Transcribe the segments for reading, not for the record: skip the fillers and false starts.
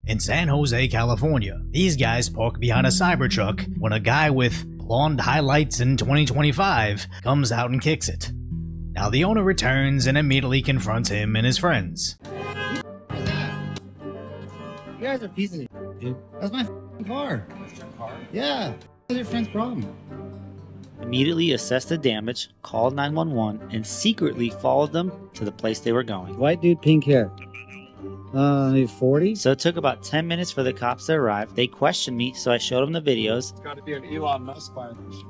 In San Jose, California, these guys park behind a Cybertruck when a guy with blonde highlights in 2025 comes out and kicks it. Now the owner returns and immediately confronts him and his friends. You guys are pieces of shit, dude. That's my car. That's your car? Yeah. What's your friend's problem? Immediately assessed the damage, called 911, and secretly followed them to the place they were going. White dude, pink hair. Maybe 40? So it took about 10 minutes for the cops to arrive. They questioned me, so I showed them the videos. It's got to be an Elon Musk violation.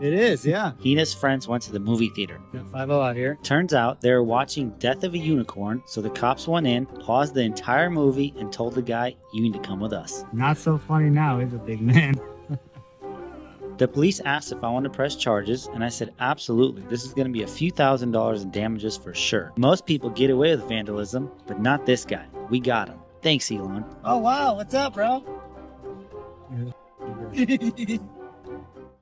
It is, yeah. He and his friends went to the movie theater. Got 50 out here. Turns out they were watching Death of a Unicorn, so the cops went in, paused the entire movie, and told the guy, "You need to come with us." Not so funny now, he's a big man. The police asked if I wanted to press charges, and I said absolutely. This is going to be a few $1,000s in damages for sure. Most people get away with vandalism, but not this guy. We got him. Thanks, Elon. Oh, wow. What's up, bro?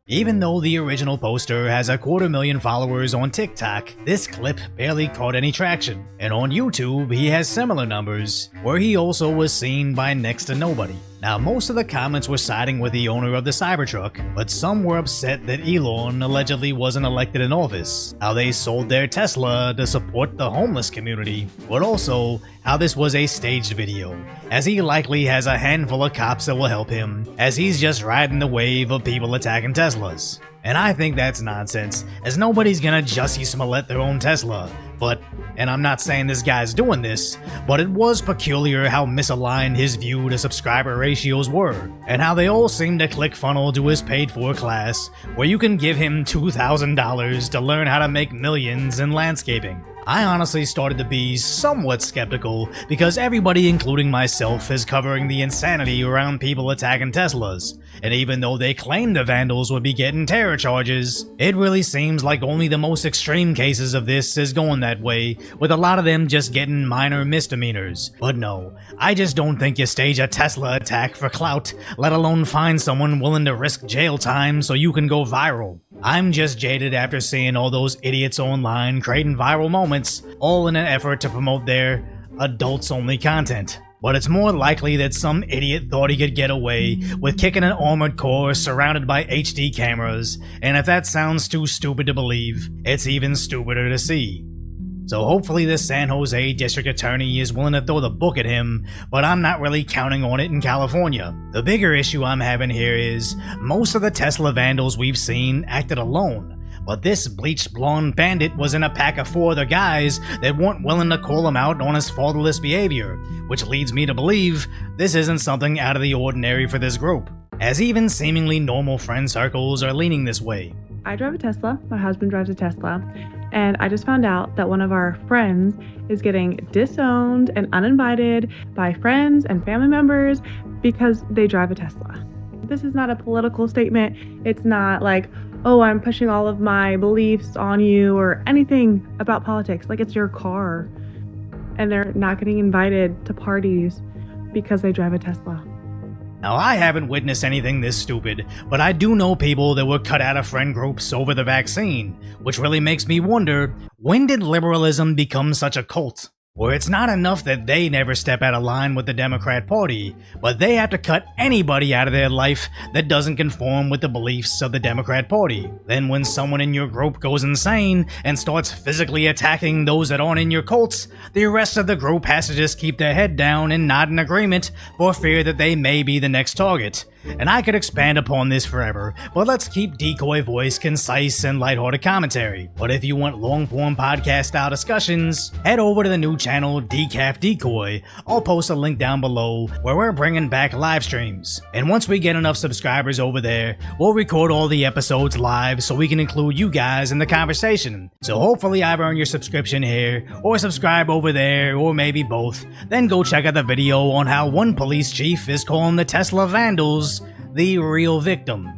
Even though the original poster has 250,000 followers on TikTok, this clip barely caught any traction. And on YouTube, he has similar numbers, where he also was seen by next to nobody. Now, most of the comments were siding with the owner of the Cybertruck, but some were upset that Elon allegedly wasn't elected in office, how they sold their Tesla to support the homeless community, but also how this was a staged video, as he likely has a handful of cops that will help him, as he's just riding the wave of people attacking Teslas. And I think that's nonsense, as nobody's gonna Jussie Smollett their own Tesla. But, and I'm not saying this guy's doing this, but it was peculiar how misaligned his view to subscriber ratios were, and how they all seem to click funnel to his paid-for class, where you can give him $2,000 to learn how to make millions in landscaping. I honestly started to be somewhat skeptical, because everybody, including myself, is covering the insanity around people attacking Teslas, and even though they claim the vandals would be getting terror charges, it really seems like only the most extreme cases of this is going that way, with a lot of them just getting minor misdemeanors. But no, I just don't think you stage a Tesla attack for clout, let alone find someone willing to risk jail time so you can go viral. I'm just jaded after seeing all those idiots online creating viral moments, all in an effort to promote their adults-only content. But it's more likely that some idiot thought he could get away with kicking an armored core surrounded by HD cameras, and if that sounds too stupid to believe, it's even stupider to see. So hopefully the San Jose district attorney is willing to throw the book at him, but I'm not really counting on it in California. The bigger issue I'm having here is, most of the Tesla vandals we've seen acted alone, but this bleached blonde bandit was in a pack of 4 other guys that weren't willing to call him out on his fatherless behavior, which leads me to believe this isn't something out of the ordinary for this group, as even seemingly normal friend circles are leaning this way. I drive a Tesla, my husband drives a Tesla, and I just found out that one of our friends is getting disowned and uninvited by friends and family members because they drive a Tesla. This is not a political statement. It's not like, oh, I'm pushing all of my beliefs on you or anything about politics. Like, it's your car. And they're not getting invited to parties because they drive a Tesla. Now, I haven't witnessed anything this stupid, but I do know people that were cut out of friend groups over the vaccine, which really makes me wonder, when did liberalism become such a cult? Where it's not enough that they never step out of line with the Democrat Party, but they have to cut anybody out of their life that doesn't conform with the beliefs of the Democrat Party. Then when someone in your group goes insane and starts physically attacking those that aren't in your cults, the rest of the group has to just keep their head down and nod in agreement for fear that they may be the next target. And I could expand upon this forever, but let's keep Decoy Voice concise and lighthearted commentary. But if you want long-form podcast-style discussions, head over to the new channel Decaf Decoy. I'll post a link down below where we're bringing back live streams. And once we get enough subscribers over there, we'll record all the episodes live so we can include you guys in the conversation. So hopefully I've earned your subscription here, or subscribe over there, or maybe both. Then go check out the video on how one police chief is calling the Tesla vandals the real victim.